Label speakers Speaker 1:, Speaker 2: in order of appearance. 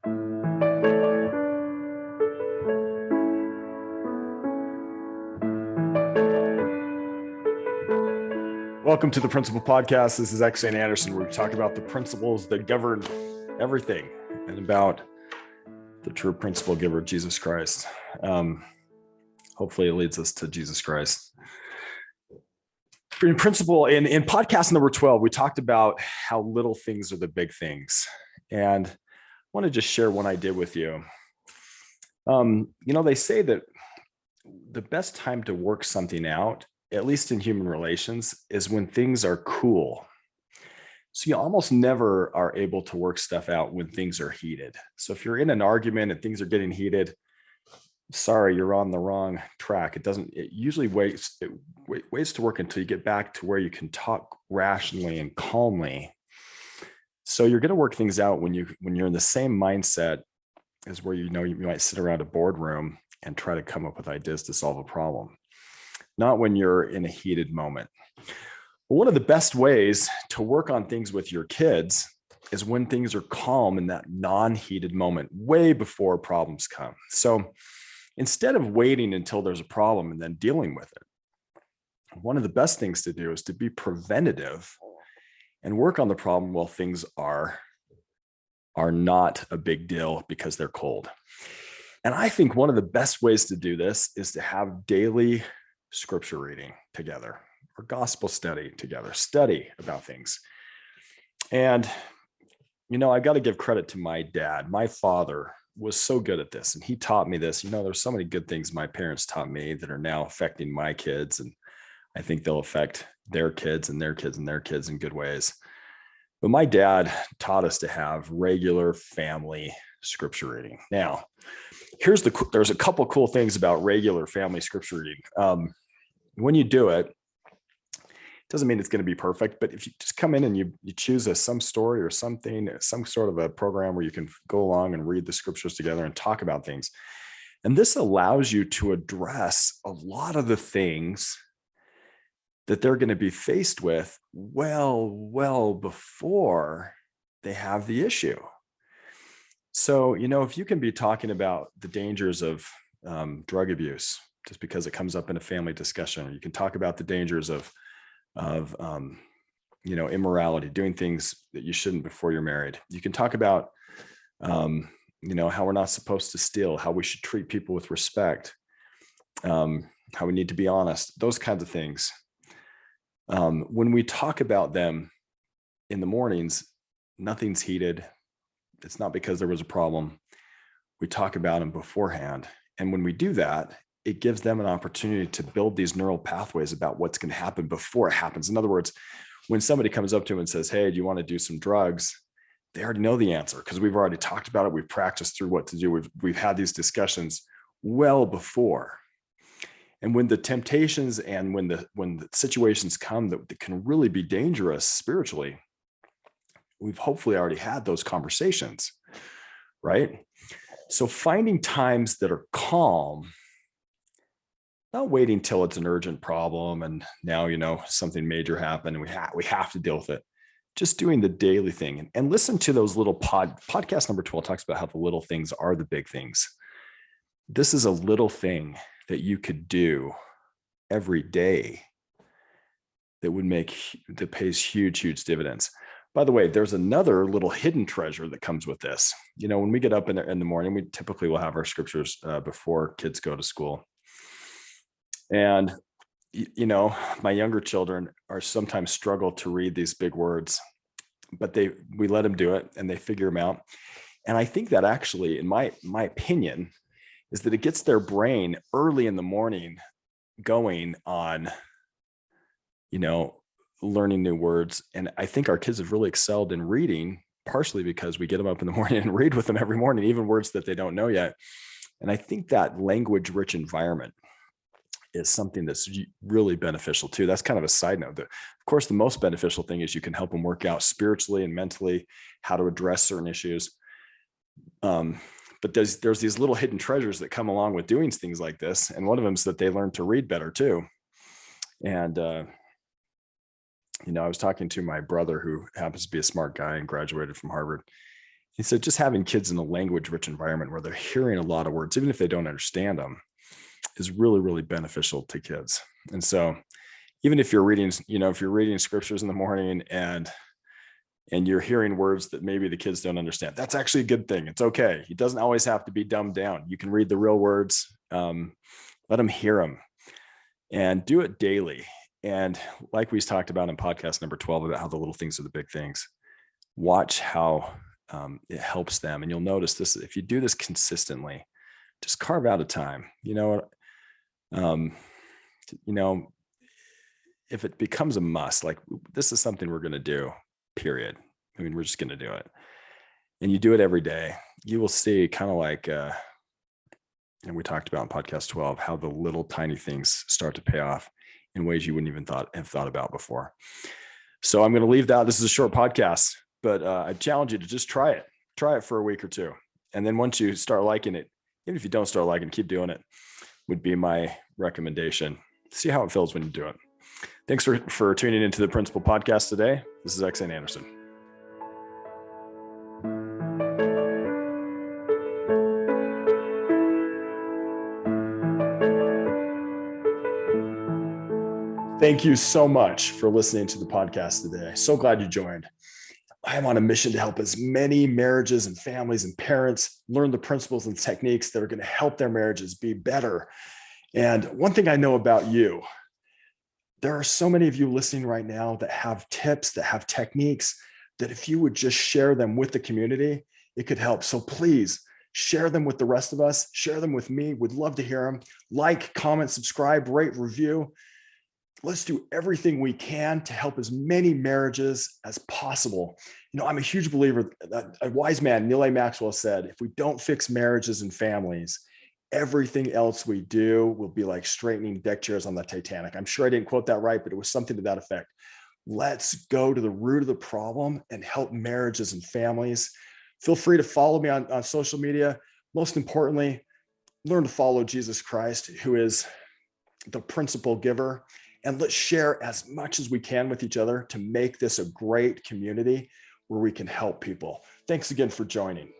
Speaker 1: Welcome to the Principle Podcast. This is EksAyn Anderson, where we talk about the principles that govern everything and about the true principle giver, Jesus Christ. Hopefully it leads us to Jesus Christ. In principle, in podcast number 12, we talked about how little things are the big things. And I want to just share one idea with you. They say that the best time to work something out, at least in human relations, is when things are cool. So you almost never are able to work stuff out when things are heated. So if you're in an argument and things are getting heated, sorry, you're on the wrong track. It usually waits to work until you get back to where you can talk rationally and calmly. So you're going to work things out when you're in the same mindset as where you might sit around a boardroom and try to come up with ideas to solve a problem. Not when you're in a heated moment. Well, one of the best ways to work on things with your kids is when things are calm in that non-heated moment, way before problems come. So instead of waiting until there's a problem and then dealing with it, one of the best things to do is to be preventative and work on the problem while things are not a big deal because they're cold. And I think one of the best ways to do this is to have daily scripture reading together or gospel study together, study about things. And, I got to give credit to my dad. My father was so good at this, and he taught me this. There's so many good things my parents taught me that are now affecting my kids. And I think they'll affect their kids and their kids and their kids in good ways. But my dad taught us to have regular family scripture reading. Now, there's a couple cool things about regular family scripture reading. When you do it, doesn't mean it's going to be perfect, but if you just come in and you choose some story or something, some sort of a program where you can go along and read the scriptures together and talk about things. And this allows you to address a lot of the things that they're going to be faced with well before they have the issue. So, if you can be talking about the dangers of drug abuse, just because it comes up in a family discussion, or you can talk about the dangers of immorality, doing things that you shouldn't before you're married. You can talk about, how we're not supposed to steal, how we should treat people with respect, how we need to be honest, those kinds of things. When we talk about them in the mornings, nothing's heated. It's not because there was a problem. We talk about them beforehand. And when we do that, it gives them an opportunity to build these neural pathways about what's going to happen before it happens. In other words, when somebody comes up to them and says, hey, do you want to do some drugs? They already know the answer because we've already talked about it. We've practiced through what to do. We've had these discussions well before. And when the temptations and when the situations come that can really be dangerous spiritually, we've hopefully already had those conversations, right? So finding times that are calm, not waiting till it's an urgent problem and now, something major happened and we have to deal with it. Just doing the daily thing and listen to those little podcast number 12 talks about how the little things are the big things. This is a little thing that you could do every day that pays huge dividends. By the way, there's another little hidden treasure that comes with this. When we get up in the morning, we typically will have our scriptures before kids go to school. And, my younger children are sometimes struggle to read these big words, but we let them do it and they figure them out. And I think that actually, in my opinion, is that it gets their brain early in the morning going on, learning new words. And I think our kids have really excelled in reading, partially because we get them up in the morning and read with them every morning, even words that they don't know yet. And I think that language-rich environment is something that's really beneficial too. That's kind of a side note. Of course, the most beneficial thing is you can help them work out spiritually and mentally how to address certain issues. But there's these little hidden treasures that come along with doing things like this. And one of them is that they learn to read better too. And, I was talking to my brother who happens to be a smart guy and graduated from Harvard. And so just having kids in a language rich environment where they're hearing a lot of words, even if they don't understand them, is really, really beneficial to kids. And so even if you're reading, if you're reading scriptures in the morning and you're hearing words that maybe the kids don't understand, that's actually a good thing. It's okay. It doesn't always have to be dumbed down. You can read the real words, let them hear them, and do it daily. And like we talked about in podcast number 12 about how the little things are the big things, watch how it helps them. And you'll notice this, if you do this consistently, just carve out a time, if it becomes a must, like this is something we're going to do, period. I mean, we're just going to do it. And you do it every day, you will see kind of like, and we talked about in podcast 12, how the little tiny things start to pay off in ways you wouldn't even have thought about before. So I'm going to leave that. This is a short podcast, but I challenge you to just try it for a week or two. And then once you start liking it, even if you don't start liking it, keep doing it, would be my recommendation. See how it feels when you do it. Thanks for tuning into the Principal Podcast today. This is EksAyn Anderson. Thank you so much for listening to the podcast today. So glad you joined. I am on a mission to help as many marriages and families and parents learn the principles and techniques that are going to help their marriages be better. And one thing I know about you, there are so many of you listening right now that have tips, that have techniques, that if you would just share them with the community, it could help. So please share them with the rest of us. Share them with me. Would love to hear them. Like, comment, subscribe, rate, review. Let's do everything we can to help as many marriages as possible. I'm a huge believer that a wise man, Neil A. Maxwell, said, if we don't fix marriages and families, everything else we do will be like straightening deck chairs on the Titanic. I'm sure I didn't quote that right, but it was something to that effect. Let's go to the root of the problem and help marriages and families. Feel free to follow me on social media. Most importantly, learn to follow Jesus Christ, who is the principal giver. And let's share as much as we can with each other to make this a great community where we can help people. Thanks again for joining.